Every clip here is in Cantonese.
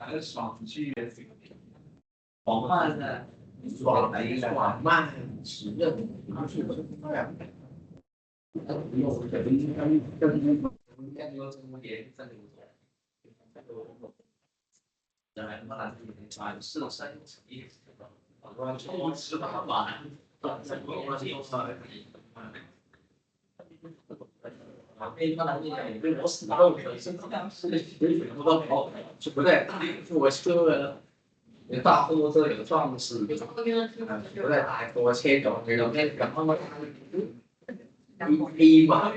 还是爽剧的这个爽慢的，爽慢时任不是这样的。有人嘛，传世生意，我抽十八万，我我死到底是不对，我车大货车有撞死，不对，我车撞佢咁樣咁，A 嘛，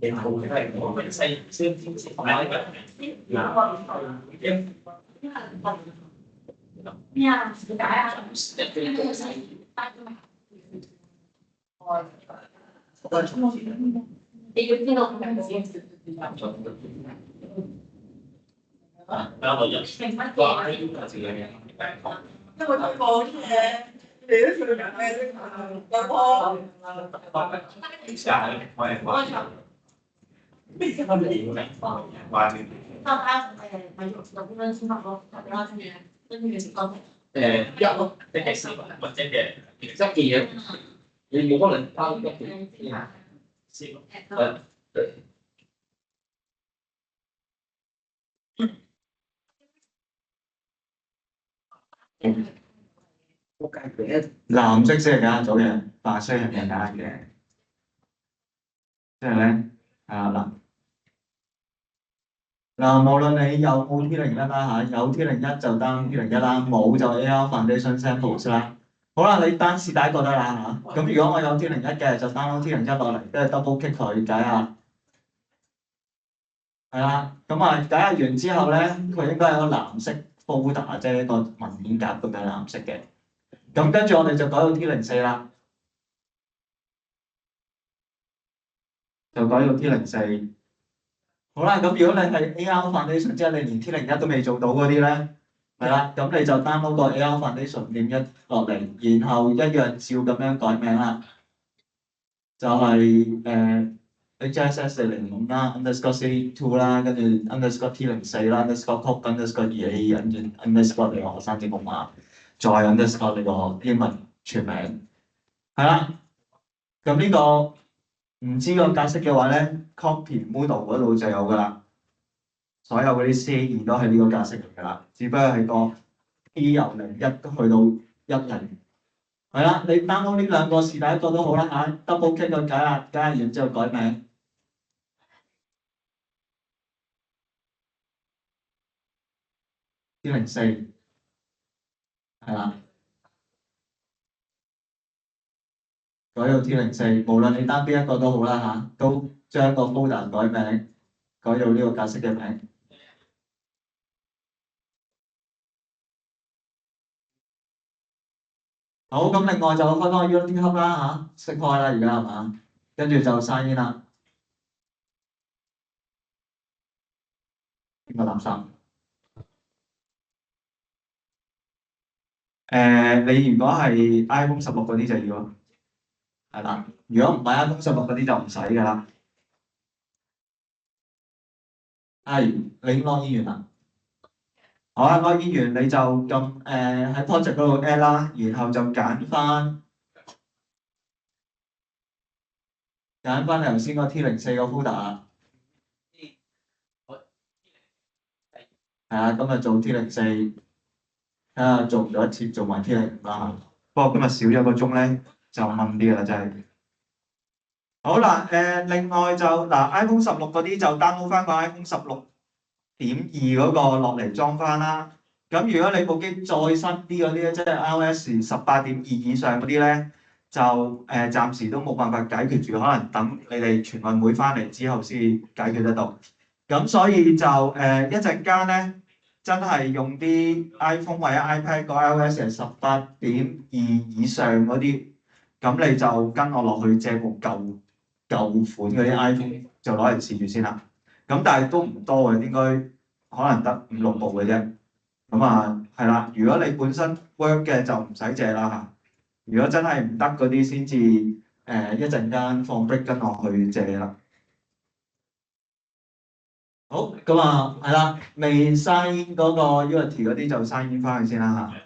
然後係我們細先買嘅，咩啊？點解啊？你要知道佢係先。因為佢講嘢，你都做緊咩？有冇？那他買咗咁樣先合咯，俾我聽嘅，跟住一咯，即係四或者嘅一件嘢，你冇可能包一件四咯，對。藍色先係揀組嘅，白色係揀嘅。即係咧，嗱，無論你有冇 T01啦嚇，有 T01就 down T01啦，冇就 AR Foundation Samples 啦。好啦，你單試第一個得啦嚇。咁如果我有 T01嘅，就 download T01落嚟，跟住 double click 佢解下。係啦，咁啊解下完之後咧，佢應該有個藍色 folder， 即係一個文件夾咁樣藍色嘅。咁跟住我哋就改到 T04啦，就改到 T04。好啦，咁如果你係 AR Foundation， 即係你連 T01都未做到嗰啲咧，係啦，咁你就 download 個 AR Foundation 0.1落嚟，然後一樣照咁樣改名啦，就係HSS 405啦 ，underscore C2 啦，跟住 underscore T04啦 ，underscore code underscore EA， 跟住 underscore 你個學生證號碼，再 underscore 你個英文全名，係啦。咁呢個唔知個格式嘅話咧 ，copy Moodle 嗰度就有㗎啦。所有嗰啲 C2 都係呢個格式嚟㗎啦，只不過係個 P 由01去到10。係啦，你 download 呢兩個是第一個都好啦嚇 ，double click 佢解下完之後改名。T04係啦，改到 T04，無論你單邊一個都好啦嚇，都將個 folder 改名，改到呢個格式嘅名。好，咁另外就開翻 Unity Hub 啦嚇，識開啦而家係嘛？跟住就 sign in 啦。邊個垃圾？你如果係 iPhone 16嗰啲就要，係啦。如果唔係 iPhone 16嗰啲就唔使㗎啦。你 login 完啦。好啦，login 完你就撳喺 project 嗰度 add 啦，然後就揀翻你頭先個 T04個 folder 啦。係啊，今日做 T04，睇下做唔做一次做埋 T05啦。不過今日少咗個鐘咧，就問啲啦，真係。好啦，另外就嗱 iPhone 16嗰啲就 download 翻個 iPhone 16.2嗰個落嚟裝翻啦。咁如果你部機再新啲嗰啲咧，即係 iOS 18.2以上嗰啲咧，就暫時都冇辦法解決住，可能等你哋全運會翻嚟之後先解決得到。咁所以就一陣間咧，真係用啲 iPhone 或者 iPad 個 iOS 係18.2以上嗰啲，咁你就跟我落去借部舊款嗰啲 iPhone 就攞嚟試住先啦。咁但係都唔多嘅，應該可能得5、6部嘅啫。咁啊係啦，如果你本身 work 嘅就唔使借啦嚇。如果真係唔得嗰啲先至一陣間放 break 跟我去借啦。好，咁啊，係啦，未 sign 嗰個 Unity 嗰啲就 sign 翻去先啦嚇。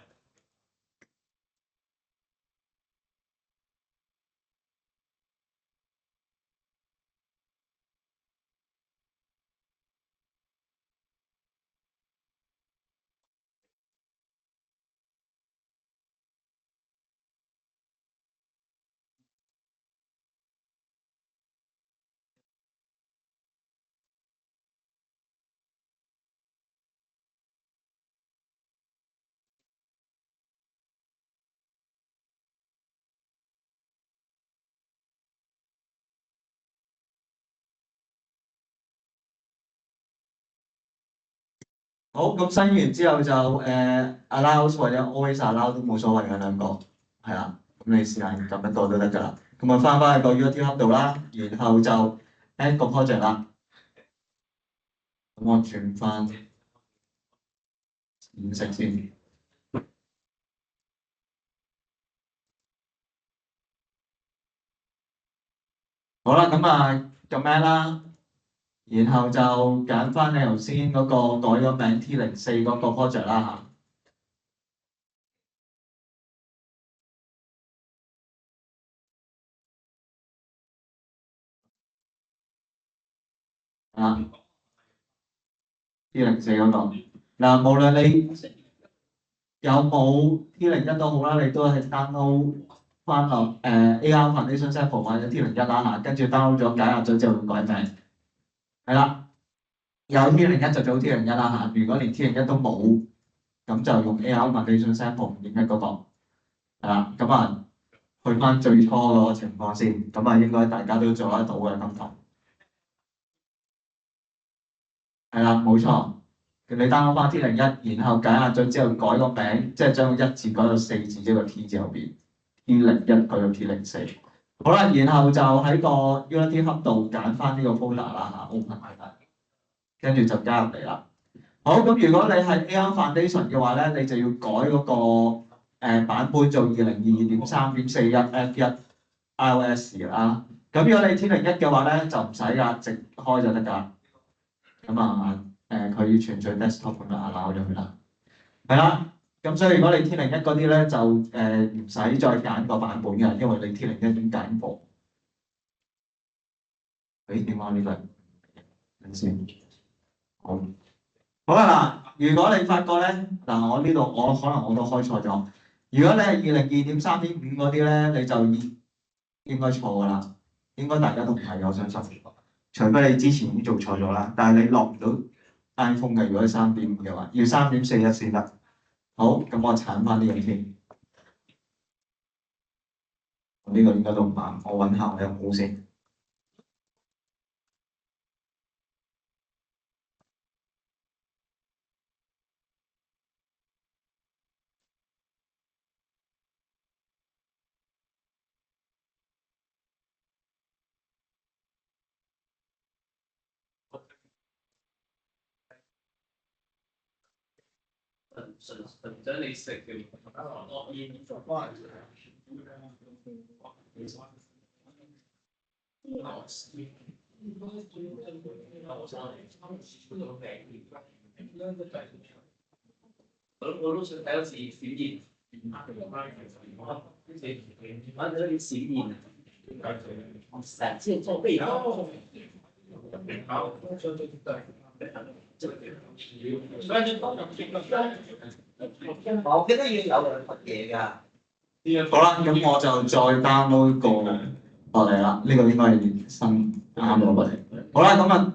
好，咁 sign 完之後就allow 或者 always allow 都冇所謂嘅兩個，係啦，咁你試下撳一個都得㗎啦。咁啊翻去個 Unity Hub 度啦，然後就 add 個 project 啦。咁我轉翻五色先。好啦，咁啊撳咩啦？然後就揀翻你頭先嗰個改咗名 T04嗰個 project 啦嚇。啊 T04嗰個嗱，無論你有冇 T01都好啦，你都係 download 翻落AR Foundation Sample 或者 T01啦嚇，跟住 download 咗解壓咗之後會改名，係啦。有 T01就做 T01啦嚇，如果連 T01都冇，咁就用 AR Foundation Sample 01嗰個，係啦。咁啊，去翻最初嗰個情況先，咁啊應該大家都做得到嘅今堂。係啦，冇錯。你 download 翻 T01，然後解壓咗之後改個名，即係將個1字改到4字，即係個 T 字後邊 T01改到 T04。好啦，然後就喺個 Unity Hub 度揀翻呢個 folder 啦嚇 ，open 埋佢，跟住就加入嚟啦。好，咁如果你係 AR Foundation 嘅話咧，你就要改嗰個版本做2022.3.41 F1 iOS 啦。咁如果你 T01嘅話咧，就唔使㗎，直開就得㗎。咁啊佢要存取 desktop 咁就 allow 咗佢啦。係啦，咁所以如果你 T01嗰啲咧就唔使再揀個版本嘅，因為你 T01已經揀過。點解呢個？等先。好。好啦嗱，如果你發覺咧嗱，我呢度可能我都開錯咗。如果你係2022.3.5嗰啲咧，你就應該錯㗎啦。應該大家都唔係，我相信。除非你之前已經做錯咗啦，但係你落唔到 iPhone 嘅，如果係3.5嘅話，要3.41先得。好，咁我鏟翻呢樣先。呢個應該都唔啱，我揾下我有冇先。純真你食嘅，我煙做翻。我都想睇多次小燕，玩咗啲小燕，成日做備考。我記得要有乜嘢㗎？好啦，咁我就再 download 個落嚟啦。呢個應該係新啱咗過嚟。好啦，咁啊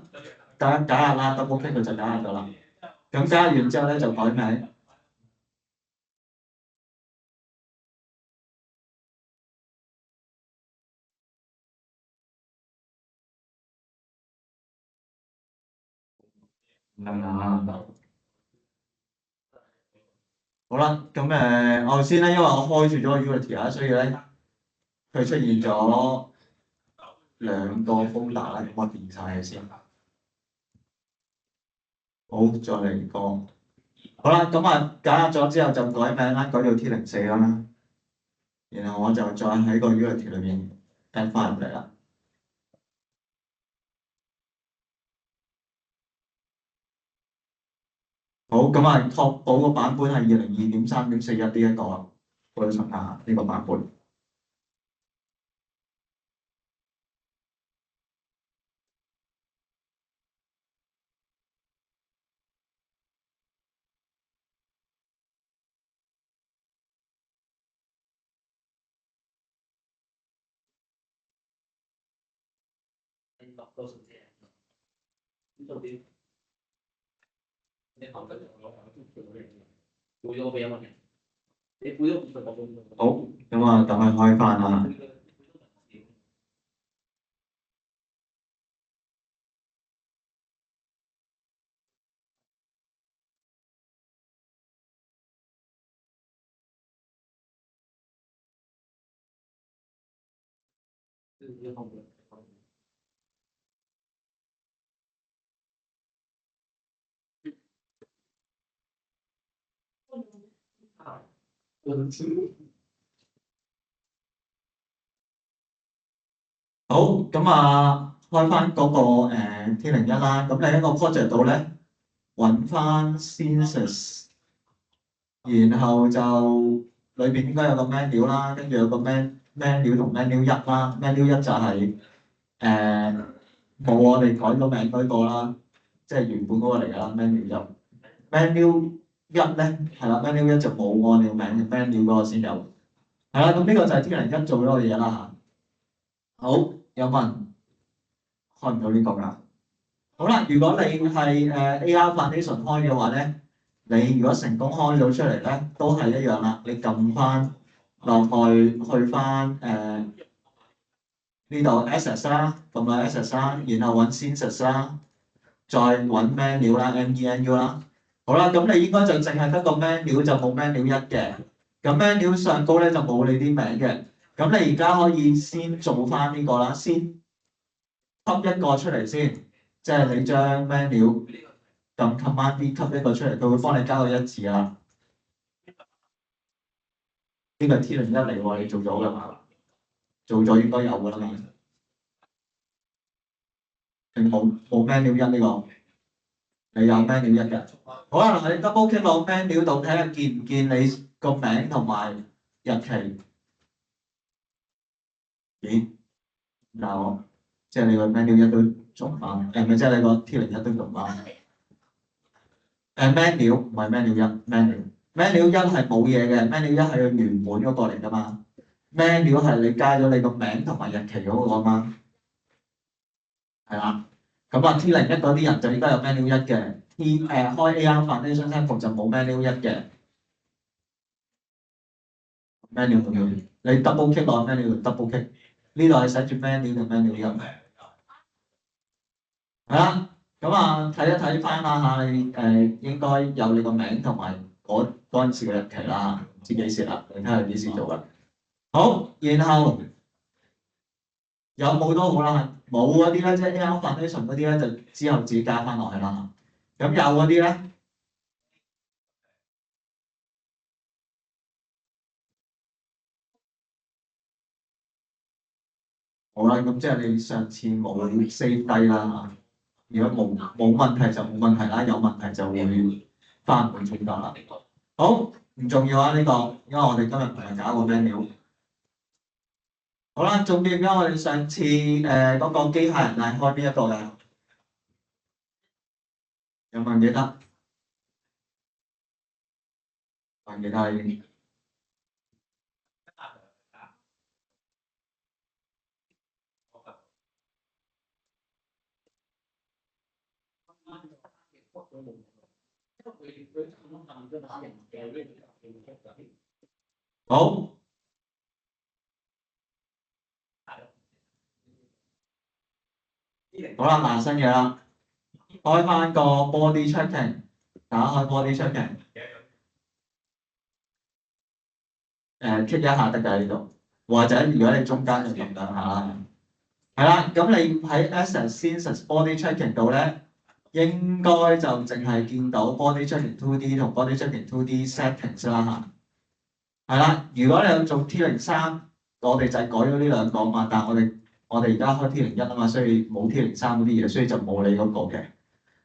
解壓啦，double click 佢就解壓咗啦。咁加完之後咧就改名。好啦，咁我頭先咧，因為我開住咗個 Unity 啦，所以咧佢出現咗兩個 folder 啦，咁我變晒佢先。好，再嚟個。好啦，咁啊解壓咗之後就改名啦，改到 T04啦。然後我就再喺個 Unity 裏邊 add 翻入嚟啦。好，咁啊，確保個版本係202.3.41呢一個 version 啊，呢個版本。落多少啲？呢度啲你行緊背咗俾我嘅，你背咗50個鐘。好，咁啊，等佢開翻啦。好，咁啊，開翻嗰個T01啦。咁你喺個 project 度咧揾翻 census，然後就裏邊應該有個 menu 啦，跟住有個 menu 同 menu 一啦。menu 一就係冇我哋改個名嗰個啦，即係原本嗰個嚟㗎啦。menu 一，menu 一咧係啦，menu 一就冇我哋個名嘅 menu 嗰個先有。係啦，咁呢個就係 T01做咗嘅嘢啦嚇。好，有冇人開唔到呢個㗎？好啦，如果你係AR Foundation 開嘅話咧，你如果成功開咗出嚟咧，都係一樣啦。你撳翻落去翻呢度 Access 啦，撳落 Access 啦，然後揾 Census 啦，再揾 Menu 啦 ，MENU 啦。好啦，咁你應該就淨係得個 Menu 就冇 Menu 一嘅。咁 Menu 上高咧就冇你啲名嘅。咁你而家可以先做翻呢個啦，先吸一個出嚟先，即係你將 menu 撳 Command D 吸一個出嚟，佢會幫你加個1字啦。呢個係 T01嚟喎，你做咗㗎嘛？做咗應該有㗎啦嘛。定冇 menu 1呢個？你有 menu 1嘅。好啦，嗱你 double click 落 menu 度睇下見唔見你個名同埋日期？咦？嗱，即係你個 menu 1都中翻，咪即係你個 T01都中翻。menu 唔係 menu 1 menu 1係冇嘢嘅 ，menu 1係佢原本嗰個嚟㗎嘛。menu 係你加咗你個名同埋日期嗰個嘛，係啦。咁啊 T01嗰啲人就應該有 menu 1嘅開 AR Foundation Sample 就冇 menu 1嘅。menu 同樣，你 double click 落 menu double click， 呢度係寫住 menu 定 menu 1？係啦。咁啊，睇一睇翻啦嚇，你應該有你個名同埋嗰陣時嘅日期啦，唔知幾時啦，你睇下幾時做㗎。好，然後有冇都好啦，冇嗰啲咧，即係 AR Foundation 嗰啲咧，就之後自己加翻落去啦。咁有嗰啲咧，好啦，咁即係你上次冇 save 低啦。如果冇問題就冇問題啦，有問題就會翻本轉頭啦。好，唔重要啊呢個，因為我哋今日唔係搞個 menu。好啦，仲記唔記得我哋上次嗰個機械人係開邊一個㗎？有冇人記得？有人記得已經。好。好啦，嗱新嘢啦，開翻個 body tracking， 打開 body tracking， click 一下得㗎呢度，或者如果你中間就撳兩下啦。係啦，咁你喺 Access Census Body Tracking 度咧，應該就淨係見到 Body Tracking 2D 同 Body Tracking 2D Settings 啦嚇。係啦，如果你有做 T03，我哋就係改咗呢兩個嘛，但係我哋而家開 T01啊嘛，所以冇 T03嗰啲嘢，所以就冇你嗰個嘅。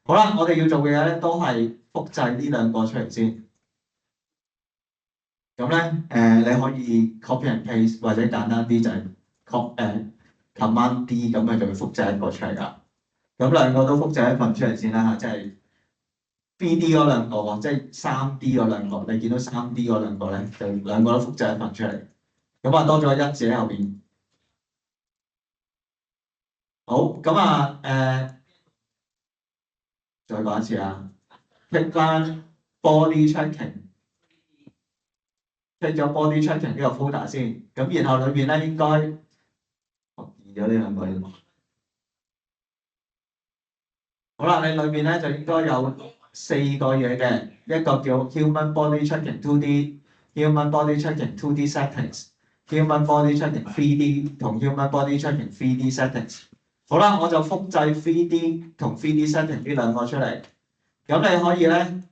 好啦，我哋要做嘅嘢咧都係複製呢兩個出嚟先。咁咧你可以 copy and paste 或者簡單啲就係 command D 咁就會複製一個出嚟㗎。咁兩個都複製一份出嚟先啦嚇，即係 3D 嗰兩個喎，即係 3D 嗰兩個，你見到 3D 嗰兩個咧，就兩個都複製一份出嚟。咁啊多咗一字喺後邊。好，咁啊再講一次啊 ，click 翻 body tracking。click 咗 body tracking 呢個 folder 先，咁然後裏邊咧應該移咗呢兩個。好啦，你裏邊咧就應該有4個嘢嘅，一個叫 Human Body Tracking 2D、Human Body Tracking 2D Settings、Human Body Tracking 3D 同 Human Body Tracking 3D Settings。好啦，我就複製 3D 同 3D Setting 呢兩個出嚟。咁你可以咧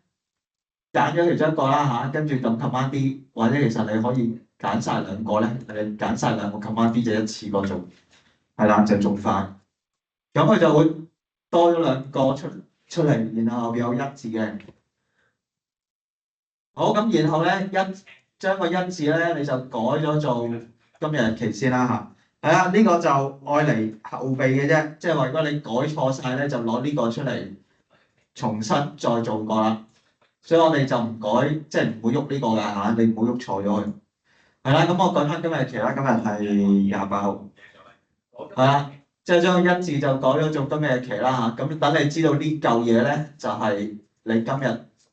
揀咗其中一個啦嚇，跟住撳 Command D， 或者其實你可以揀晒兩個咧，你揀晒兩個 Command D 就一次過做，係啦就仲快。咁佢就會多咗兩個出嚟，然後後邊有一字嘅。好，咁然後咧將個一字咧你就改咗做今日日期先啦嚇。係啊，呢個就愛嚟後備嘅啫，即係話如果你改錯晒咧，就攞呢個出嚟重新再做過啦。所以我哋就唔改，即係唔會喐呢個㗎嚇，你唔好喐錯咗佢。係啦，咁我改翻今日日期啦，今日係28號。係啦，即係將一字就改咗做今日日期啦嚇。咁等你知道呢嚿嘢咧，就係你今日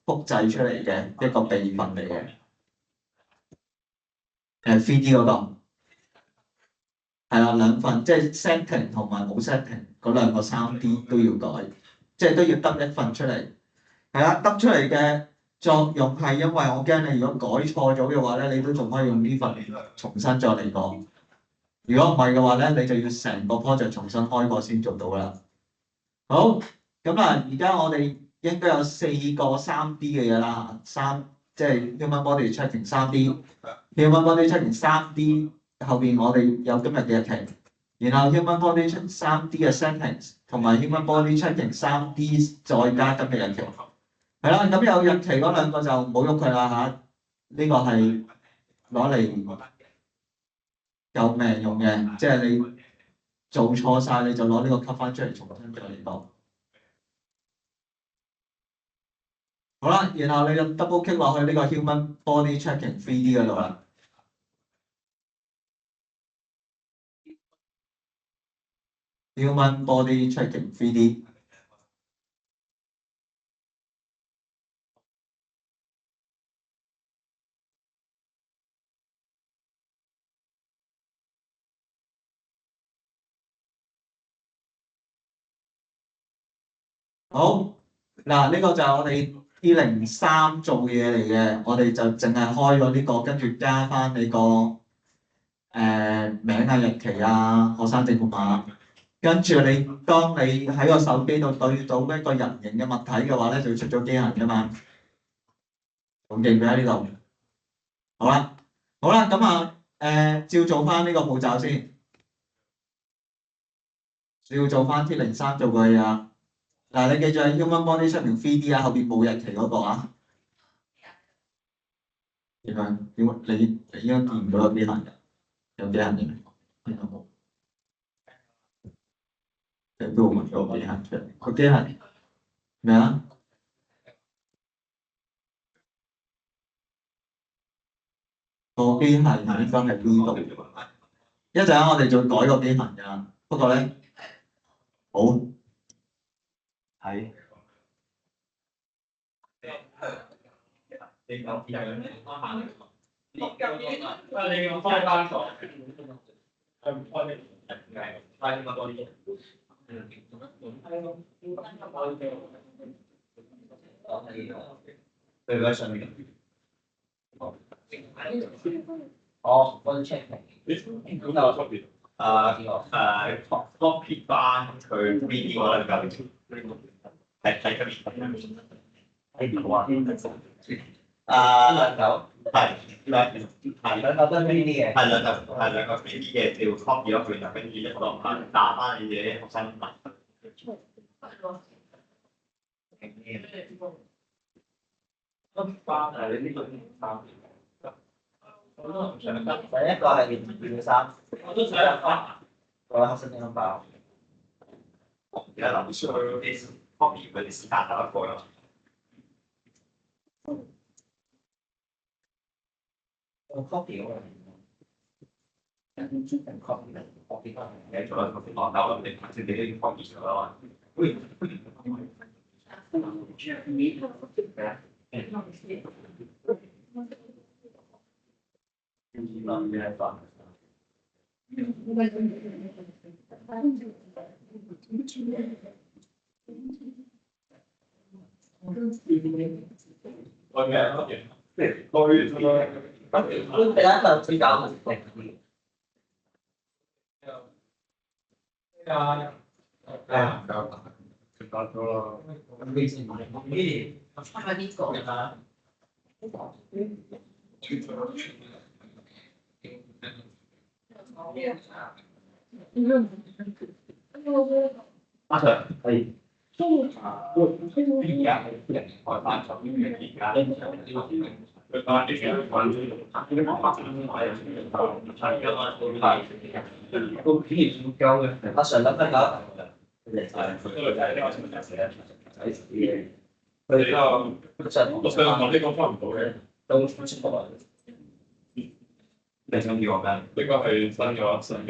複製出嚟嘅一個備份嚟嘅。3D 嗰個。係啦，兩份即係 setting 同埋冇 setting 嗰兩個 3D 都要改，即係都要得一份出嚟。係啦，得出嚟嘅作用係因為我驚你如果改錯咗嘅話咧，你都仲可以用呢份重新再嚟過。如果唔係嘅話咧，你就要成個 project 重新開過先做到啦。好，咁啊，而家我哋應該有4個 3D 嘅嘢啦，即係 Human Body Tracking 3D、Human Body Tracking 3D。後邊我哋有今日嘅日期，然後 Human Body Tracking 3D 嘅 settings 同埋 Human Body Tracking 3D 再加今日日期，係啦，咁有日期嗰兩個就唔好喐佢啦嚇，呢個係攞嚟救命用嘅，即係你做錯晒你就攞呢個 cut 翻出嚟重新再嚟過。好啦，然後你就 double click 落去呢個 Human Body Tracking 3D 嗰度啦。Human Body Tracking 3D。好，嗱呢個就係我哋203做嘅嘢嚟嘅，我哋就淨係開咗呢個，跟住加翻你個名啊、日期啊、學生證號碼，跟住當你喺個手機度對到一個人形嘅物體嘅話咧，就會出咗機械人㗎嘛。仲記唔記得呢度？好啦，咁啊照做翻呢個步驟先，照做翻203做嘅嘢啊。嗱，你記住係 Human Body Tracking 3D 啊，後邊冇日期嗰個啊。點解？你應該見唔到有機械人？有機械人嘅？邊度冇？你邊度揾咗個機械人出嚟？個機械人咩啊？個機械人應該係邊度？一陣間我哋再改個機械人㗎，不過咧，好係。你講啲人咧，你講開單咗，係唔開咩？開咁多啲嘢。對喺上面。哦，我 check 咁有分別。copy 翻佢 3D 嗰兩嚿，係喺入面。兩嚿係兩嚿都係 3D 嘅。係兩個 3D 嘅，你要 copy 咗佢，跟住一個打翻你自己學生文。第一個係件衫，個黑色呢個包。而家諗住啲 copy 嗰啲是但打一個咯。我 copy 嗰個。copy 你做咗 copy 我兜你先俾啲 copy 咗啦。喂，我咩啊？即係開咗啦。都比較比較穩定啲。咗咯。呢先係呢係咪呢個？阿 Sir 係而家係人開翻咗而家佢翻啲嘢揾都偏唔夠嘅。阿 Sir 諗得㗎。佢我想問呢個翻唔到嘅，都出嚟。你想要我咩？呢個係新嘅新嘅。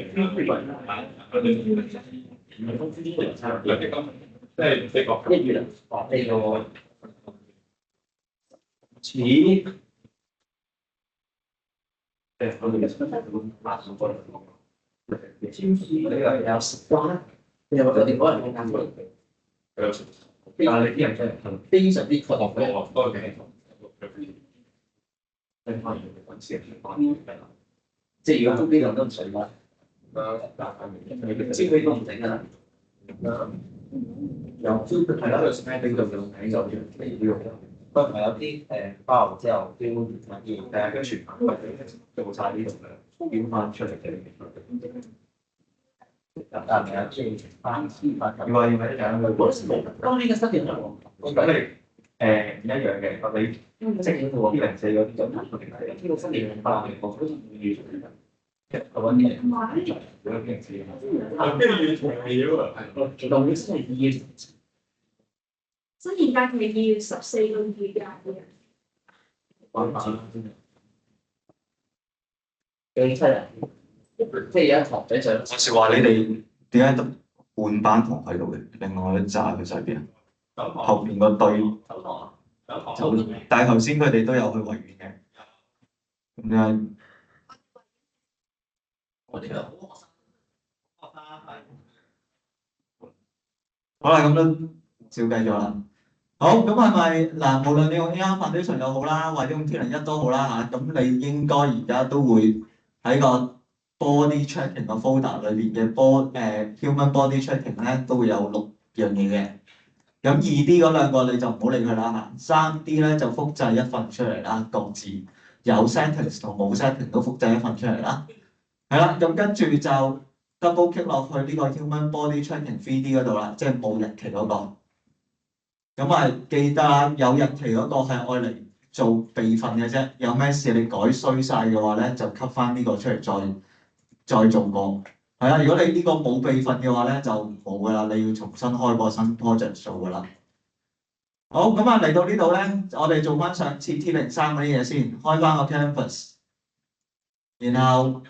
即係呢個1月啊，呢個似呢個有關，你有冇電話嚟講過？但係啲人真係非常之確嘅。多嘅。即係如果呢個都唔水啦，招飛都唔整㗎啦。有招係啦，有時咩呢個用睇就你要，不過有啲包之後標要跟住做晒呢度嘅，變翻出嚟嘅。但係啊，即係翻要話要咪一樣今年嘅新年我覺得唔一樣嘅，我哋即係204嗰啲就呢個新年8年我好似預我揾嘢，有平時跟住要重料啊！農曆新年2月。新年假期2月14到2月20日。幾犀利！即係有一堂仔上。我是話你哋點解得半班同喺度嘅？另外一紮佢喺邊啊？後邊個隊就，但係頭先佢哋都有去維園嘅，咁樣。我哋又好啦，咁都照計咗啦。好，咁係咪嗱？無論你用 AR Foundation 又好啦，或者用天能1都好啦嚇，咁你應該而家都會喺個 body tracking 個 folder 裏邊嘅human body tracking 咧，都會有6樣嘢嘅。咁2D 嗰兩個你就唔好理佢啦嚇，3D 咧就複製一份出嚟啦，各自有 sentence 同冇 sentence 都複製一份出嚟啦。係啦，咁跟住就 double click 落去呢個 human body tracking 3D 嗰度啦，即係冇日期嗰個。咁啊記得啦，有日期嗰個係愛嚟做備份嘅啫，有咩事你改衰晒嘅話咧，就 cut 翻呢個出嚟再做過。係啦，如果你呢個冇備份嘅話咧，就冇㗎啦，你要重新開個新 project 做㗎啦。好，咁啊嚟到呢度咧，我哋做翻上次 T03嗰啲嘢先，開翻個 canvas， 然後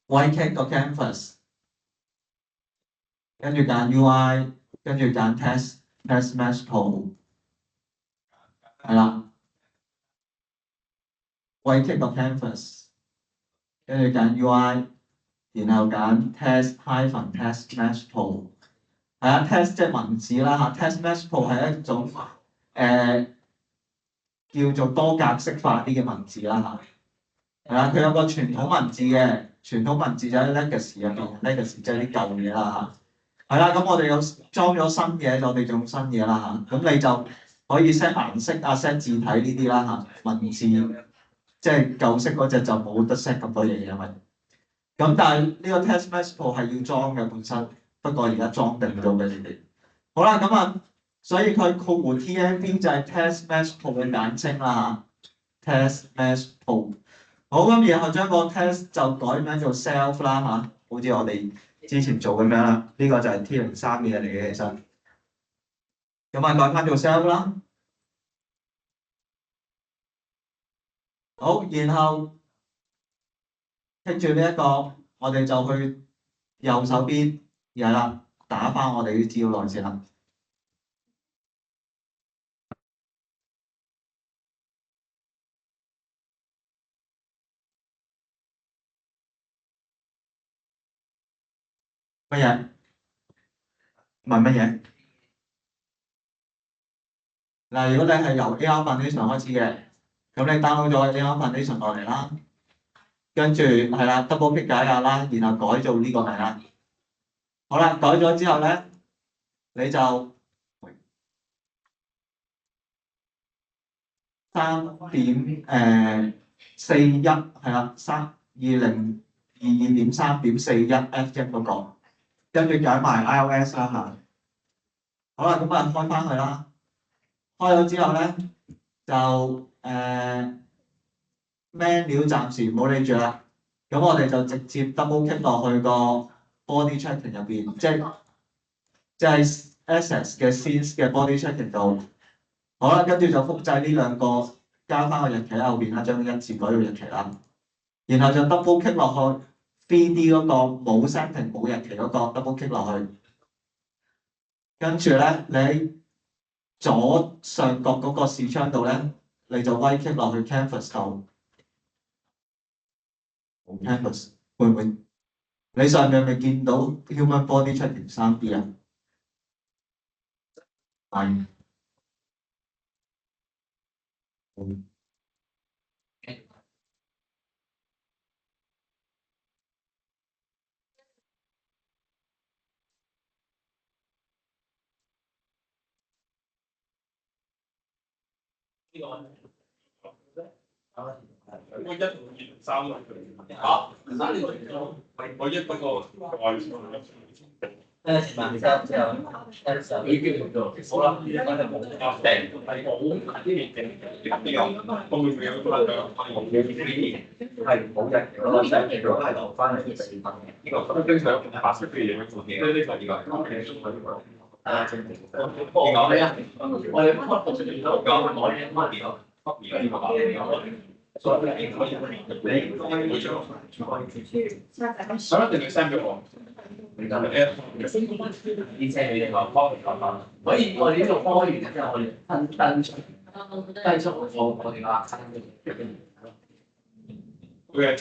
right click 個 canvas， 跟住揀 UI， 跟住揀 test mesh pool， 係啦 right click 個 canvas， 跟住揀 UI， 然後揀 test mesh pool， 係啊 test 即係文字啦嚇 ，test mesh pool 係一種叫做多格式化啲嘅文字啦嚇，係啦，佢有個傳統文字嘅，傳統文字就喺 legacy 入邊 ，legacy 即係啲舊嘢啦嚇，係啦，咁我哋有裝咗新嘢，我哋用新嘢啦嚇，咁你就可以 set 顏色啊 set 字體呢啲啦嚇，文字即係舊式嗰隻就冇得 set 咁多嘢嘅，因為咁但係呢個 test mesh pool 係要裝嘅本身，不過而家裝定咗俾你哋。好啦，咁啊所以佢括弧 TMP 就係 test match pool 嘅簡稱啦嚇 ，test match pool。好咁，然後將個 test 就改名做 self 啦嚇，好似我哋之前做咁樣啦。呢、個就係 T03嘅嘢嚟嘅，其實。咁啊，改翻做 self 啦。好，然後跟住呢一個，我哋就去右手邊，係啦，打翻我哋啲資料落去先啦。乜嘢？問乜嘢？嗱，如果你係由 AR Foundation 開始嘅，咁你 download 咗 AR Foundation 落嚟啦，跟住係啦 double click 解壓啦，然後改做呢個名啦。好啦，改咗之後咧，你就3.41係啦，2022.3.41 F1 嗰個，跟住揀埋 iOS 啦嚇。好啦，咁啊開翻佢啦。開咗之後咧，就menu 暫時唔好理住啦。咁我哋就直接 double click 落去個 body checking 入邊，即係 access 嘅 scenes 嘅 body checking 度。好啦，跟住就複製呢兩個，加翻個日期喺後邊啦，將1字改到日期啦。然後就 double click 落去 3D 嗰個冇 setting 冇日期嗰個 double click 落去。跟住咧，你喺左上角嗰個視窗度咧，你就 right click 落去 canvas 度。canvas 會唔會？你上面咪見到 human body checking 3D 啊？係。呢個我1、2、3落去。嚇？3呢個我一嗰個外前晚之後，已經做咗。好啦，而家就冇定係冇啲年紀，呢個我會唔會有個係冇人嗰個係如果係留翻嚟嘅視頻，呢個經常有白色嘅嘢做嘅，呢個呢個。我講咩啊？我哋講我所以你可以想一定要 send 俾我。而且你哋話開完可以我哋呢度開完之後，我哋登出我哋個 account 嘅。OK。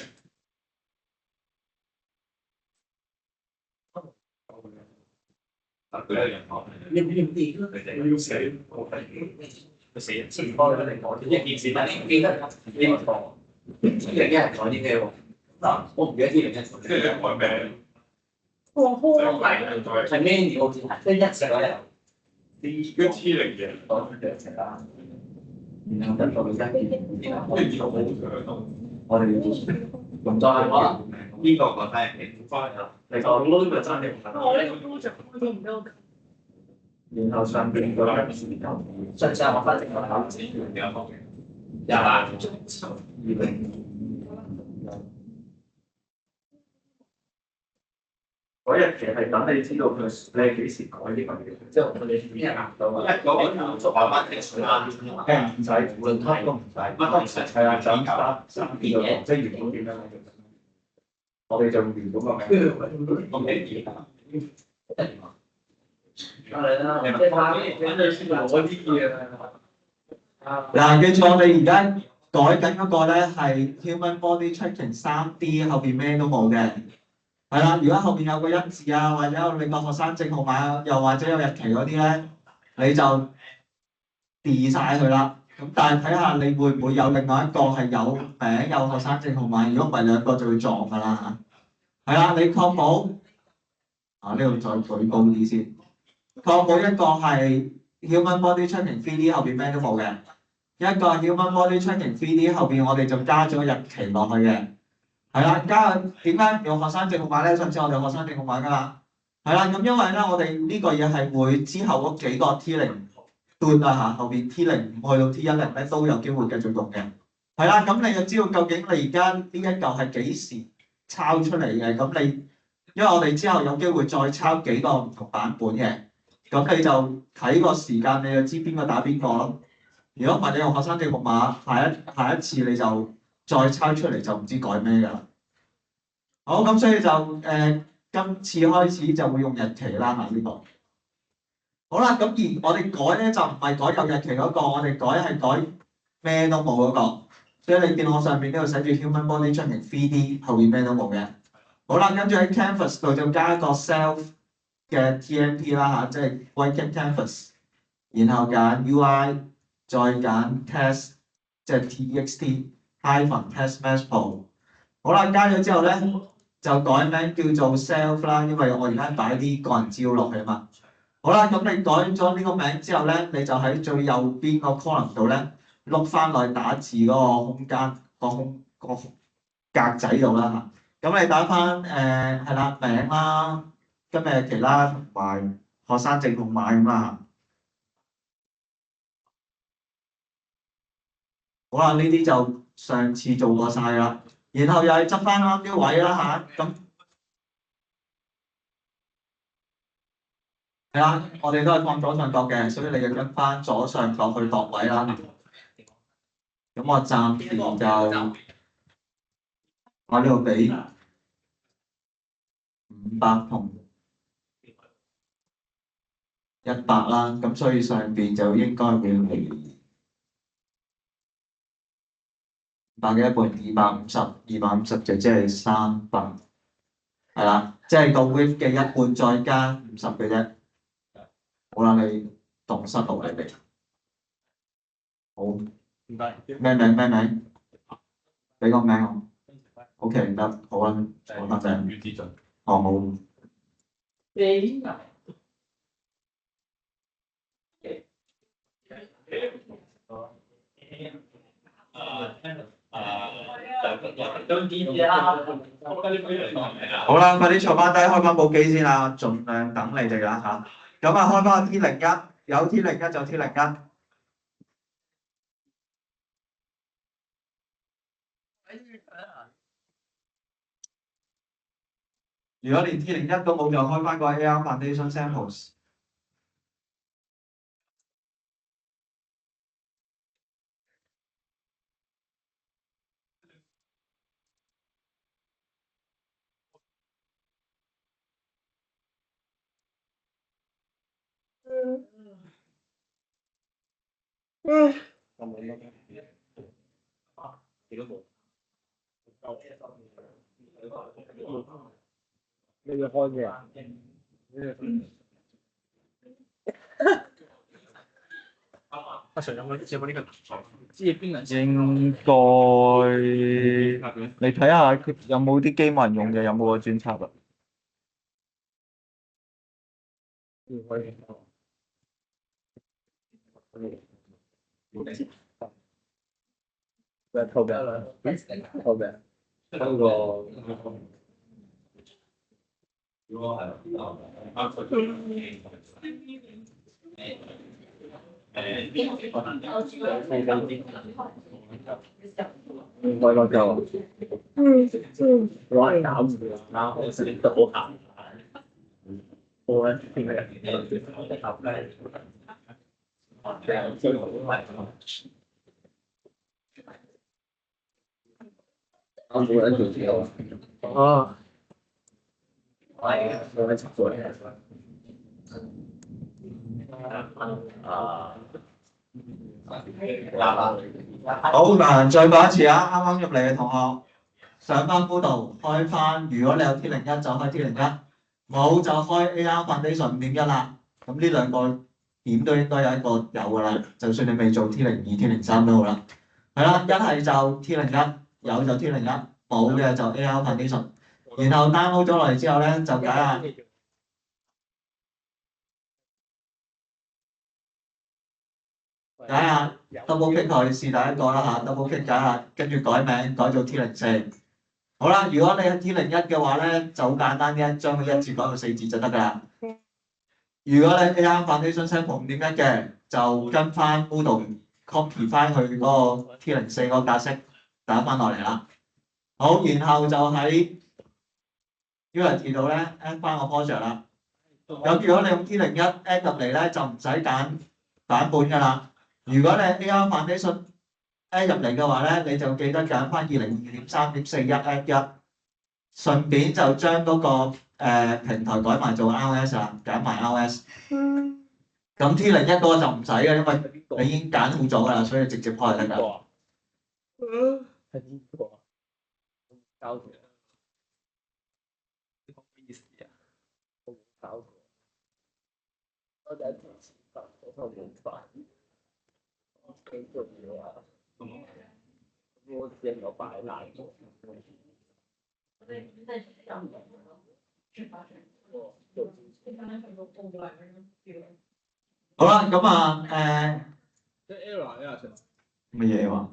佢哋人講，你要死，佢死人先。前方嚟講，一件事，但係你記得呢個錯，呢樣嘢係講啲咩喎？嗱，我唔記得呢樣嘢。即係你改名。係咩嘢好似係，即係一時嗰日。啲 T0嘅。講咗兩隻啦。然後跟住我哋跟住，我哋以後冇上到。我哋用再可能呢個覺得係翻啦。你講嗰啲咪真係唔得。我呢個 project 我哋唔到。然後上邊嗰個上次我翻正個考試，有冇？有啦。嗰日期係等你知道佢你幾時改呢個嘢，即係我哋邊日拿到啊？一嗰邊就話翻正數啦。唔使，無論乜都唔使。乜都唔使。係啊，就三件嘢，即係原本點樣？我哋就原本個名。我未見。係啦，即係睇你先攞啲嘢啦。嗱，記住我哋而家改緊嗰個咧係 human body checking 3D 後邊咩都冇嘅。係啦，如果後邊有個1字啊，或者有你個學生證號碼，又或者有日期嗰啲咧，你就 delete 晒佢啦。咁但係睇下你會唔會有另外一個係有名有學生證號碼，如果唔係兩個就會撞㗎啦嚇。係啦，你確保呢度再舉高啲先，確保一個係 human body checking 3D 後邊咩都冇嘅，一個 human body checking 3D 後邊我哋就加咗日期落去嘅。係啦，點解用學生證號碼咧？上次我哋學生證號碼㗎嘛。係啦，咁因為咧，我哋呢個嘢係會之後嗰幾個 T0 端啦嚇，後邊 T05去到 T10咧都有機會繼續用嘅。係啦，咁你就知道究竟你而家呢一嚿係幾時抄出嚟嘅？咁你因為我哋之後有機會再抄幾個唔同版本嘅，咁你就睇個時間，你就知邊個打邊個咯。如果唔係你用學生證號碼，下一次你就再抄出嚟就唔知改咩㗎啦。好，咁所以就今次開始就會用日期啦嚇呢個。好啦，咁而我哋改咧就唔係改有日期嗰個，我哋改係改咩都冇嗰個。所以你電腦上面呢度寫住 Human Body Training 3D 後邊咩都冇嘅。好啦，跟住喺 Canvas 度就加一個 self 嘅 TMP 啦嚇，即係 White Canvas， 然後揀 UI， 再揀 test， 即係 TXT-test Matchpool。好啦，加咗之後咧就改名叫做 self 啦，因為我而家擺啲個人資料落去啊嘛。好啦，咁你改咗呢個名之後咧，你就喺最右邊個 column 度咧碌翻落去打字嗰個空間個格仔度啦嚇。咁你打翻係啦名啦、今日日期啦同埋學生證號碼咁啦嚇。好啦，呢啲就上次做過晒啦，然後又係執翻啱啲位啦嚇。咁係啦，我哋都係放左上角嘅，所以你就跟翻左上角去度位啦。咁我暫時就我呢度俾500同100啦，咁所以上邊就應該會係100嘅一半，250就即係300，係啦，即係個 width 嘅一半再加50嘅啫。好啦，你動失落嚟，好。唔該。咩名？俾個名我。OK 唔得，好啊，我得嘅。於之準。哦好。好啦，快啲坐翻低，開翻部機先啦，盡量等你哋啦嚇。咁啊，開翻 T01，有 T01就 T01。如果連 T01都冇，就開翻個 AR Foundation Samples。呢個開嘅。阿 Sir 有冇呢個？知邊人先？應該你睇下有冇啲機冇人用嘅，有冇個專輯啊？後邊嗰個。如果係應該嗰嚿。亂搞啱我先都好行。我咧邊個我冇人做嘢啊！哦，係冇人做嘢。好嗱，再講一次啊！啱啱入嚟嘅同學上翻嗰度開翻，如果你有 T01就開 T01，冇就開 AR Foundation 5.1啦。咁呢兩個點都應該有一個有㗎啦，就算你未做 T02、T03都好啦。係啦，一係就 T01，有就 T01，冇嘅就 AR Foundation。然後 download 咗落嚟之後咧，就解下。解下 double click 佢是第一個啦嚇 ，double click 解下，跟住改名改做 T04。好啦，如果你係 T01嘅話咧，就好簡單嘅，將個1字改到4字就得㗎啦。如果你 A1 foundation sample 5.1嘅，就跟翻 Moodle copy 翻佢嗰個 T04 嗰個格式打翻落嚟啦。好，然後就喺 Unity 度咧 add 翻個 project 啦。咁如果你用 T01 add 入嚟咧，就唔使揀版本㗎啦。如果你 A1 foundation add 入嚟嘅話咧，你就記得揀翻2022.3.41 add 1，順便就將嗰個平台改埋做 RS 啦，揀埋 RS。咁 T01 嗰個就唔使嘅，因為你已經揀好咗㗎啦，所以直接開就得㗎。係邊個啊？交條。咩意思啊？我冇搞過。我第一次試法，我冇法。幾重要啊！我見我擺爛咗。好啦，咁啊即係 error 咧，成乜嘢話？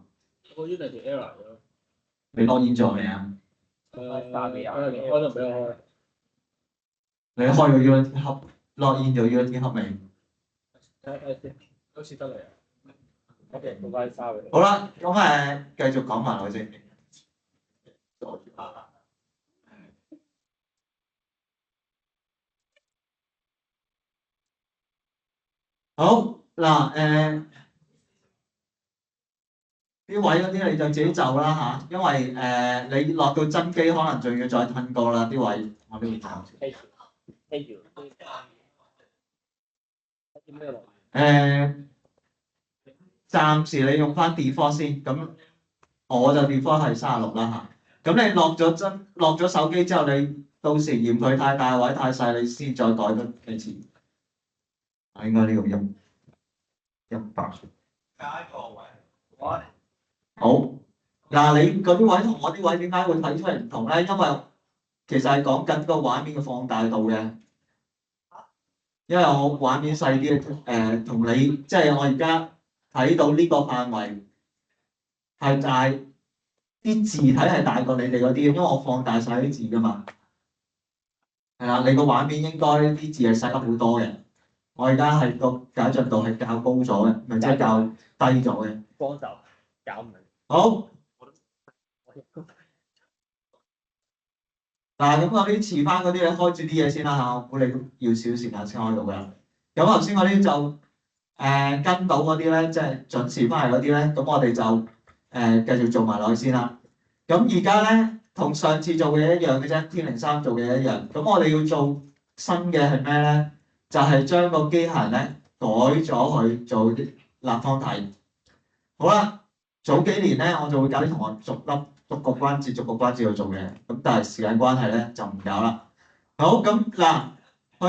個 Unity error 咗。你當然咗未啊？開就俾我開。你開咗 Unity Hub，login 咗 Unity Hub 未？睇先，好似得嚟啊。OK，唔該晒。好啦，咁繼續講埋落去先。好嗱，啲位嗰啲你就自己就啦嚇，因為你落到真機可能仲要再褪過啦啲位，我都要就。暫時你用翻 default 先，咁我就 default 係36啦嚇。咁你落咗手機之後，你到時嫌佢太大位太細，你先再改多幾次。應該呢個100。加一個位。好，嗱你嗰啲位同我啲位點解會睇出嚟唔同咧？因為其實係講緊個畫面嘅放大度嘅。因為我畫面細啲，同你即係我而家睇到呢個範圍係大，啲字體係大過你哋嗰啲，因為我放大晒啲字㗎嘛。係啦，你個畫面應該啲字係細得好多嘅。我而家係個解像度係較高咗嘅，唔係即係較低咗嘅。幫手搞唔明。好。嗱，咁嗰啲遲翻嗰啲，你開住啲嘢先啦嚇，我估你都要少時間先開到㗎。咁頭先嗰啲就跟到嗰啲咧，即係準時翻嚟嗰啲咧，咁我哋就繼續做埋落去先啦。咁而家咧同上次做嘅一樣嘅啫，T03做嘅一樣。咁我哋要做新嘅係咩咧？就係將個機械人咧改咗去做啲立方體。好啦，早幾年咧我就會教啲同學逐個關節去做嘅，咁但係時間關係咧就唔搞啦。好，咁嗱，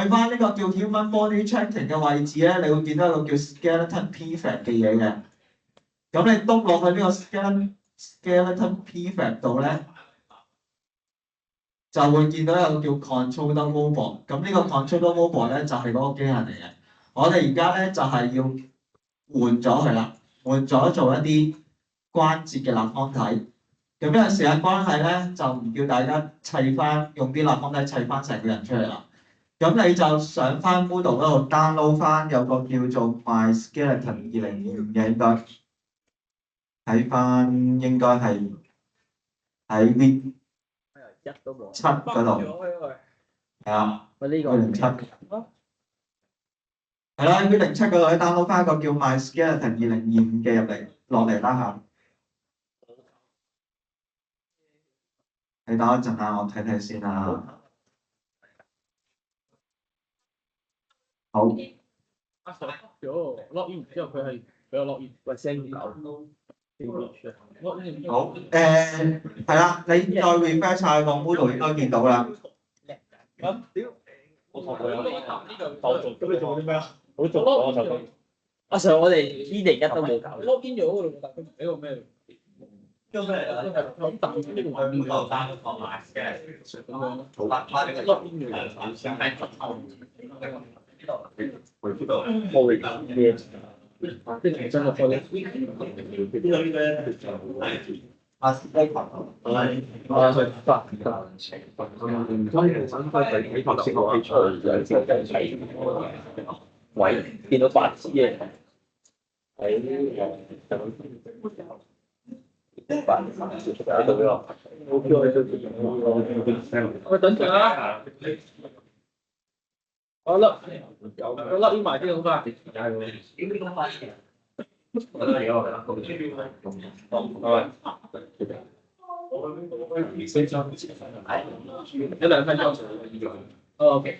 去翻呢個叫 Human Body Tracking 嘅位置咧，你會見到一個叫 Skeleton Prefab 嘅嘢嘅。咁你篤落去呢個 Skeleton Prefab 度咧，就會見到一個叫 Controller Robot。咁呢個 Controller Robot 咧就係嗰個機械人嚟嘅。我哋而家咧就係要換咗佢啦，換咗做一啲關節嘅立方體。咁因為時間關係咧，就唔叫大家砌翻，用啲立方體砌翻成個人出嚟啦。咁你就上翻 Moodle 嗰度 download 翻有個叫做 My Skeleton 2025嘅，應該睇翻應該係喺 V7 嗰度。係啊，喂呢個V07。係啦，喺 V07 嗰度咧 download 翻一個叫 My Skeleton 2025嘅入嚟落嚟啦嚇。你等一陣啊，我睇睇先啦。好。阿 Sir 咗 login 之後，佢係俾我 login，喂 send 狗。好，係啦，你再 refresh 下個 Moodle 應該見到啦。我同佢有呢度咁你做啲咩啊？好做我就阿 Sir，我哋101都冇搞。login 咗嗰度，但佢俾個咩？咁咩啊？咁大呢個畫面後生都放埋嘅，咁樣發呢個 login 嘅想喺回覆到冇嚟搞嘢。即係真係開咧。阿西群喂，見到白痴嘅喺喺度咯。喂，等陣啦，我笠埋先好快。一兩分鐘。OK。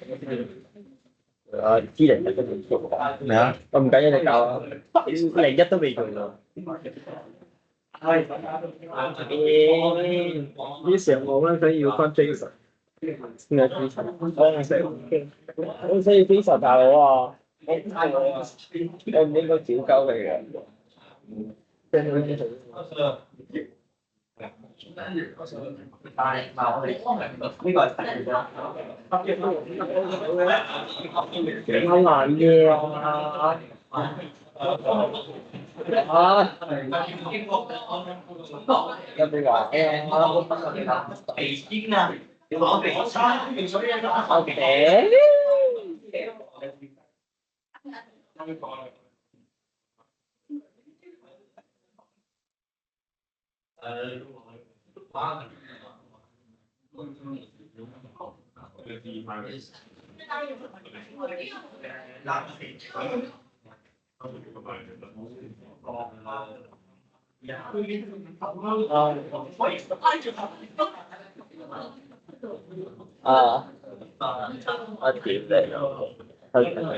知零咩啊？我唔緊要你教啊，01都未做到。啲上網咧想要翻 Jason，邊個 Jason？我想要 Jason 大佬啊！我唔應該屌鳩你嘅。好難嘅啊！有冇話北京啊，老北京。？OK。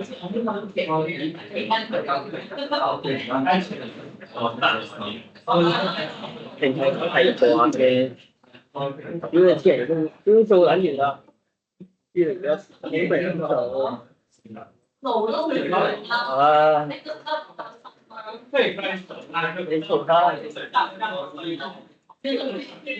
我屌你我已經定係佢係做下嘅，屌你黐人都做撚完啦，2021好明做。路都未到啊！你都得你做得。人家地也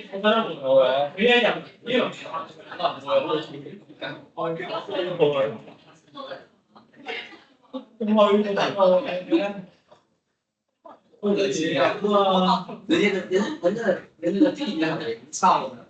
很操的。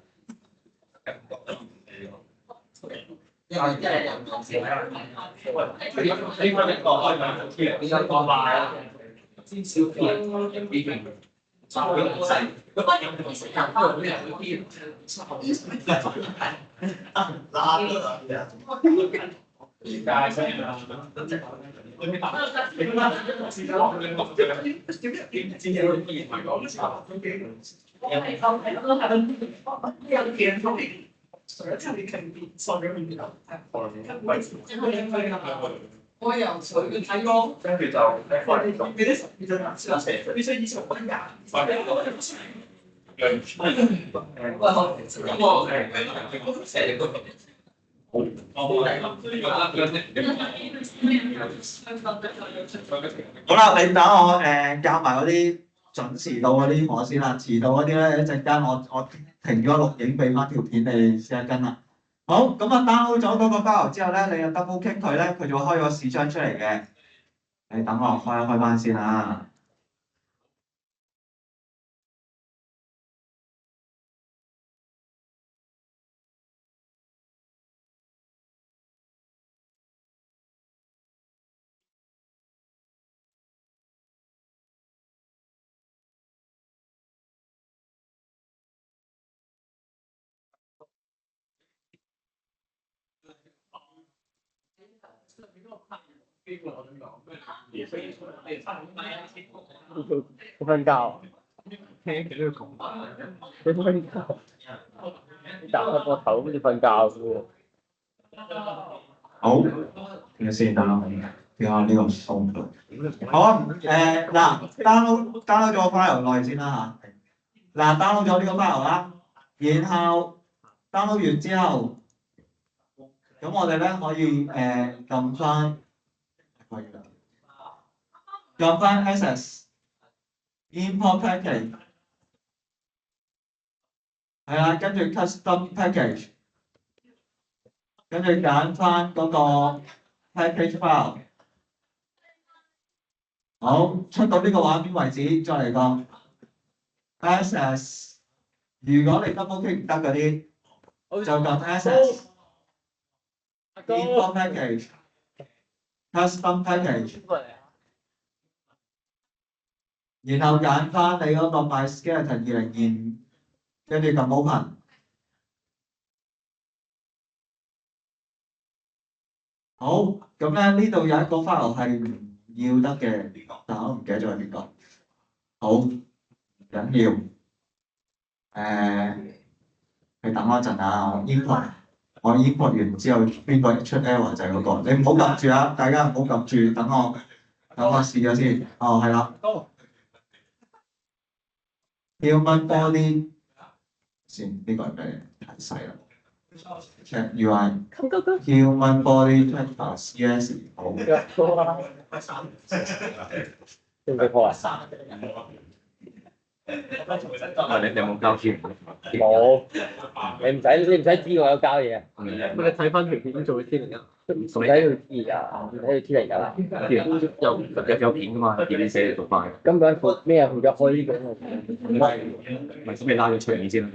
我由佢嘅睇歌，跟住就俾啲必須以從分廿。好啦，你等我教埋嗰啲準時到嗰啲我先啦，遲到嗰啲咧一陣間我停咗錄影，俾翻條片你試一跟啦。好，咁啊 download 咗嗰個包之後咧，你就 double click 佢咧，佢就會開個視窗出嚟嘅。你等我開翻先啦。佢瞓覺啊？你瞓覺？你打開個頭好似瞓覺咁喎。好，停先，等我。點解呢個數據？好啊，嗱，download 咗個 file 落去先啦嚇。嗱，download 咗呢個 file 啦，然後 download 完之後，咁我哋咧可以撳翻，撳翻 access import package， 係啦，跟住 custom package， 跟住揀翻嗰個 package file。好，出到呢個畫面為止，再嚟個 access。如果你 double click 唔得嗰啲，就撳 access import package custom package， 然後揀翻你嗰個 MySkeleton 2025，跟住撳 open。好，咁咧呢度有一個 file 係唔要得嘅，但我唔記得咗係邊個。好，唔緊要。你等我一陣啊，我 import 完之後，邊個出 error 就係嗰個。你唔好撳住啊，大家唔好撳住，等我試咗先。哦，係啦。Human body 先，呢個係咩？太細啦。Check UI Human body tracker CS 好。對唔對破啊？你有冇交錢？冇，你唔使知我有交嘢。你睇翻條片做嘅天嚟㗎，唔使要知啊，唔使要知嚟㗎啦。有片㗎嘛？點寫嚟做翻？咁嗰副咩啊？負責開呢個？唔係先俾拉咗出面先。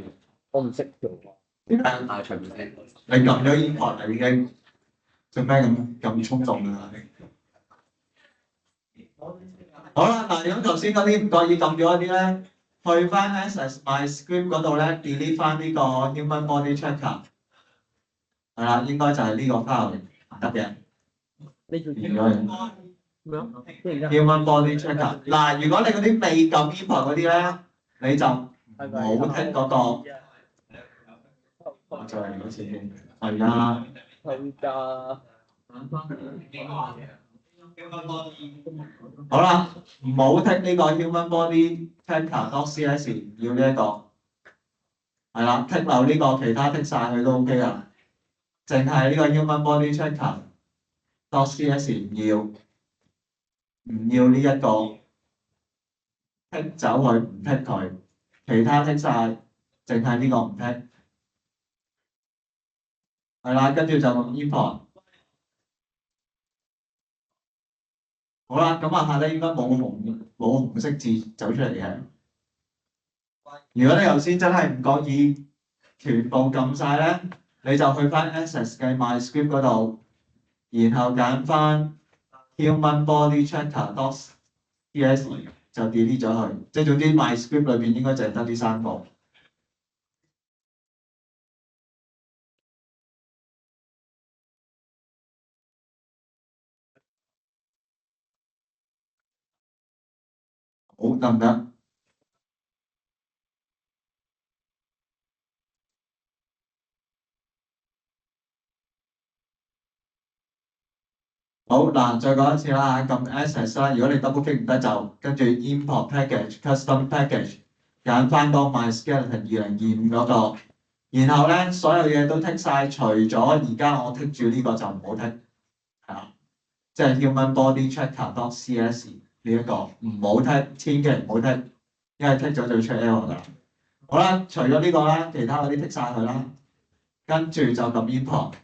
我唔識做。點解拉出面先？你撳咗 import 啦已經，做咩咁衝動啊？好啦，嗱，咁頭先嗰啲唔覺意撳咗嗰啲咧，去翻 access MyScript 嗰度咧 delete 翻呢個 human body tracker， 係啦，應該就係呢個 file 得嘅。呢條如果咩啊？ human body tracker， 嗱，如果你嗰啲未撳 import 嗰啲咧，你就冇剔嗰個。我再嚟多次先，係啊。係㗎。好啦，唔好剔呢個 human body tracker.cs， 唔要呢一個，係啦，剔漏呢個，其他剔晒佢都 OK 啦，淨係呢個 human body tracker.cs 唔要呢一個，剔走佢唔剔佢，其他剔晒，淨係呢個唔剔，係啦，跟住就用 import。好啦，咁啊下低應該冇紅色字走出嚟嘅。如果你頭先真係唔覺意全部撳晒咧，你就去翻 access 嘅 MyScript 嗰度，然後揀翻 human body tracker.cs 就 delete 咗佢。即係總之 MyScript 裏邊應該就係得呢3個。好，得唔得？好嗱，再講一次啦，撳 access 啦。如果你 double click 唔得就跟住 import package custom package， 揀翻個 MySkeleton 2025嗰個，然後咧所有嘢都剔晒，除咗而家我剔住呢個就唔好剔，係啦，即係 human body tracker.cs 呢一個唔好剔，千祈唔好剔，因為剔咗就出 error 㗎。好啦，除咗呢個啦，其他嗰啲剔晒佢啦，跟住就撳 import。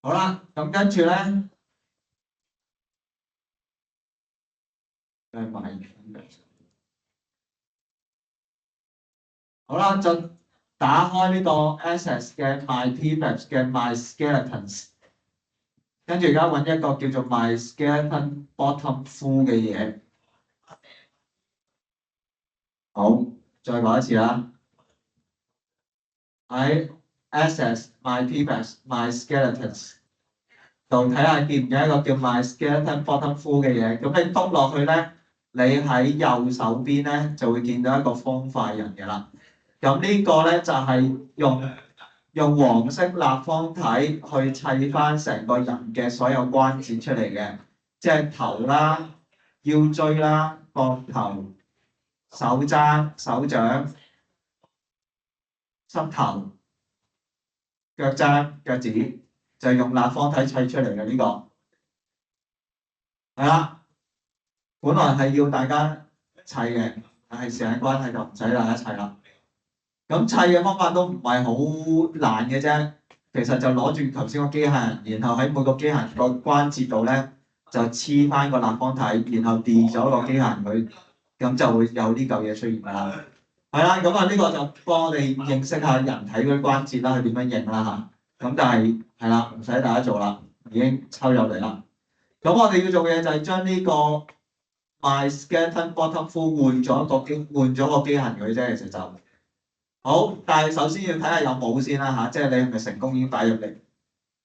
好啦，咁跟住咧，好啦，就打開呢個 access 嘅 MyPaps 嘅 MySkeletons， 跟住而家揾一個叫做 MySkeleton bottom full 嘅嘢。好，再講一次啦，喺 access MyPaps MySkeletons 度睇下見唔見一個叫 MySkeleton bottom full 嘅嘢，咁你篤落去咧，你喺右手邊咧就會見到一個方塊人嘅啦。咁呢個咧就係用黃色立方體去砌翻成個人嘅所有關節出嚟嘅，即係頭啦、腰椎啦、膊頭、手踭、手掌、膝頭、腳踭、腳趾，就係用立方體砌出嚟嘅呢個。係啦，本來係要大家砌嘅，但係時間關係就唔使大家砌啦。咁砌嘅方法都唔係好難嘅啫，其實就攞住頭先個機械人，然後喺每個機械人個關節度咧就黐翻個立方體，然後電咗個機械人佢，咁就會有呢嚿嘢出現㗎啦。係啦，咁啊呢個就幫我哋認識下人體嗰啲關節啦，佢點樣認啦嚇。咁但係係啦，唔使大家做啦，已經抽入嚟啦。咁我哋要做嘅嘢就係將呢個 MySkeleton Bottom Full 換咗個機械人佢啫，其實就好。但係首先要睇下有冇先啦嚇，即係你係咪成功已經擺入嚟。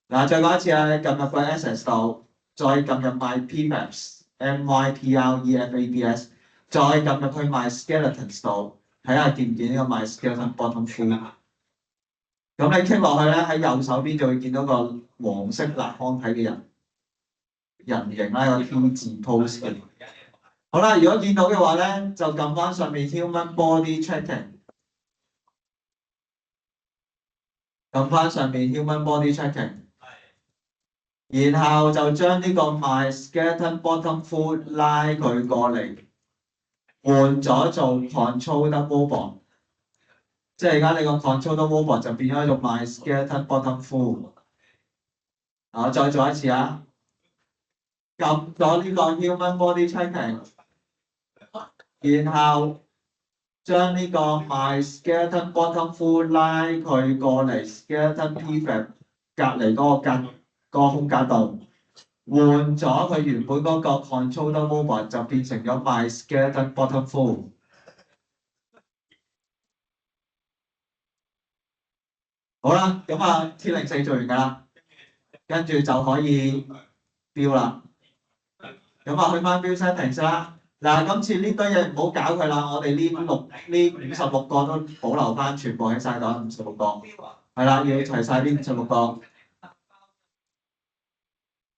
嗱，再講一次啊，你撳入個 Access 度，再撳入 MyPrefaps MyPrefaps， 再撳入去 MySkeletons 度，睇下見唔見呢個 MySkeleton Bottom Full。咁你 click 落去咧，喺右手邊就會見到個黃色立方體嘅人形啦，個 T 字 pose 嘅。好啦，如果見到嘅話咧，就撳翻上面 Human Body Tracking， 撳翻上面 Human Body Tracking， 然後就將呢個 MySkeleton Bottom Full 拉佢過嚟，換咗做 Controller Robot， 即係而家你個 Controller Robot 就變咗做 MySkeleton Bottom Full。我再做一次啊！撳咗呢個 Human Body Tracking， 然後將呢個 MySkeleton Bottom Full 拉佢過嚟 Skeleton Prefab 隔離嗰個空間度，換咗佢原本嗰個 Controller Robot 就變成咗 MySkeleton Bottom Full。好啦，咁啊 T04做完㗎啦，跟住就可以標啦。咁啊，去翻 Build Settings 啦。嗱，今次呢堆嘢唔好搞佢啦，我哋呢56個都保留翻，全部喺晒度56個。係啦，要齊晒呢56個。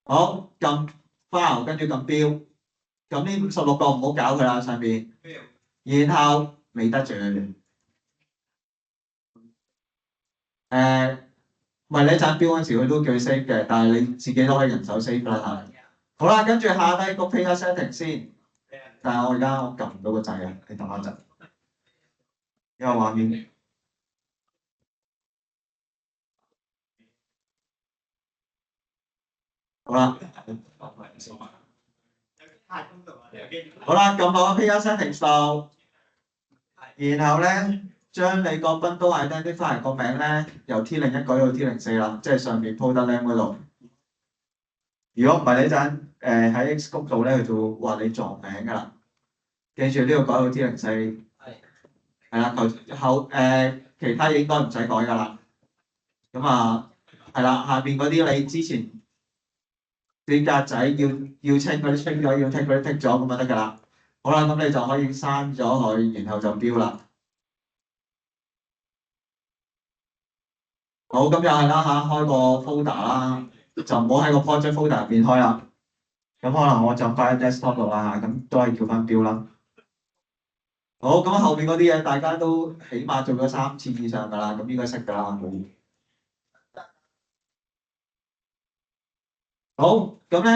好，撳 File， 跟住撳 Build。咁呢56個唔好搞佢啦，上面。然後未得住。唔係你一陣 Build 嗰陣時，佢都叫你 save 嘅，但係你自己都可以人手 save 啦嚇。好啦，跟住下低個 Player Setting 先，但係我撳唔到個掣啊，你等一陣，因為畫面。好啦，好啦，撳落個 Player Setting 度，然後咧將你個 Bundle Identifier 個名咧由 T01改到 T04啦，即係上面 Product Name 嗰度。如果唔係你陣喺 Xcode 度咧，佢就會話你撞名㗎啦。記住呢度改到 T04，係啦，其他嘢應該唔使改㗎啦。咁啊，係啦，下邊嗰啲你之前啲格仔要清嗰啲清咗，要剔嗰啲剔咗咁就得㗎啦。好啦，咁你就可以刪咗佢，然後就標啦。好，咁又係啦嚇，開個 folder 啦，就唔好喺個 project folder 入邊開啦。咁可能我就翻喺 desktop 度啦嚇，咁都係叫翻標啦。好，咁後邊嗰啲嘢大家都起碼做咗3次以上㗎啦，咁應該識㗎啦。好，咁咧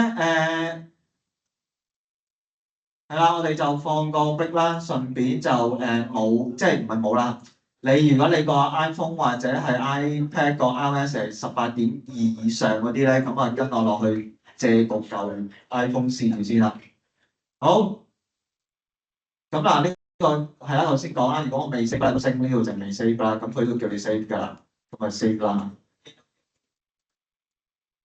係啦，我哋就放個 break 啦，順便就冇，即係唔係冇啦。你如果你個 iPhone 或者係 iPad 個 iOS 係18.2以上嗰啲咧，咁啊跟我落去借個舊 iPhone 試住先啦。好，咁嗱呢個係啦，頭先講啦，如果我未 save 都升呢度就未 save 啦，咁佢都叫你 save 㗎啦，咁咪 save 啦。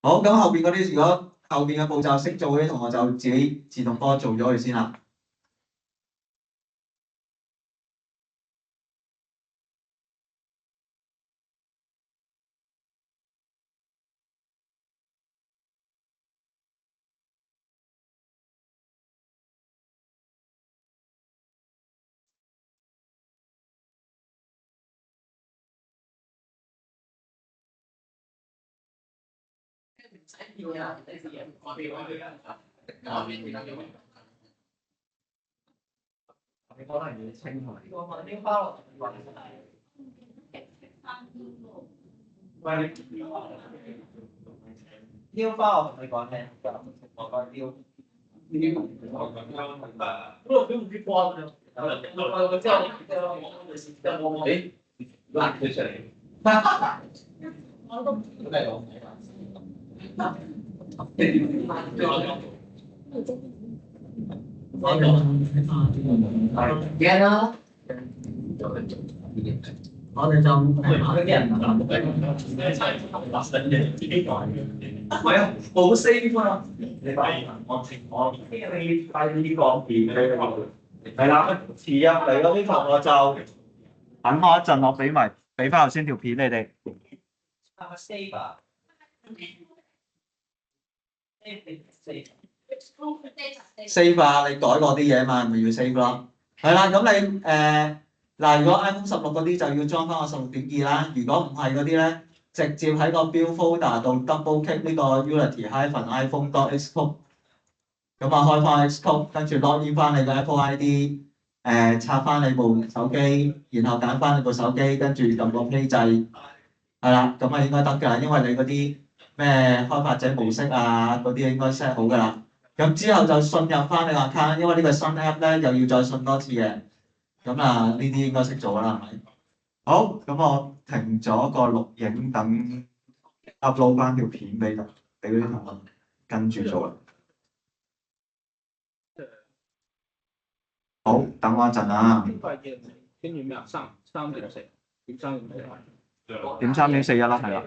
好，咁後邊嗰啲如果後邊嘅步驟識做嗰啲同學就自己自動幫我做咗佢先啦。唔使要啊，你啲嘢我俾我佢啊，我俾你咁樣。你可能要清同埋。我問啲花落嚟。喂，雕花我同你講聽，我講雕。不過佢唔知光㗎。我之後誒，拉佢出嚟。我都唔係我。驚啦！我哋就嗰啲人係啊，冇 save 啊！你快我你快啲講片係啦，遲入嚟嗰啲同學就等我一陣，我俾翻頭先條片你哋。save 啊！save 啊！你改過啲嘢嘛，咪要 save 咯。係啦，咁你嗱，如果 iPhone 16嗰啲就要裝翻個16.2啦。如果唔係嗰啲咧，直接喺個 Build Folder 度 double click 呢個 Unity-iPhone.xcode， 咁啊開翻 Xcode， 跟住 login 翻你個 Apple ID， 插翻你部手機，然後揀翻你部手機，跟住撳個 Play 掣，係啦，咁啊應該得㗎，因為你嗰啲咩開發者模式啊嗰啲應該 set 好㗎啦。咁之後就進入翻你個 account， 因為呢個新 app 咧又要再信多次嘅。咁啊，呢啲應該識做啦，係咪？好，咁我停咗個錄影，等 upload 翻條片俾嗰啲同學跟住做啦。好，等我一陣啊。跟住咩啊？3.4，點3.4？點3.41啦，係啦。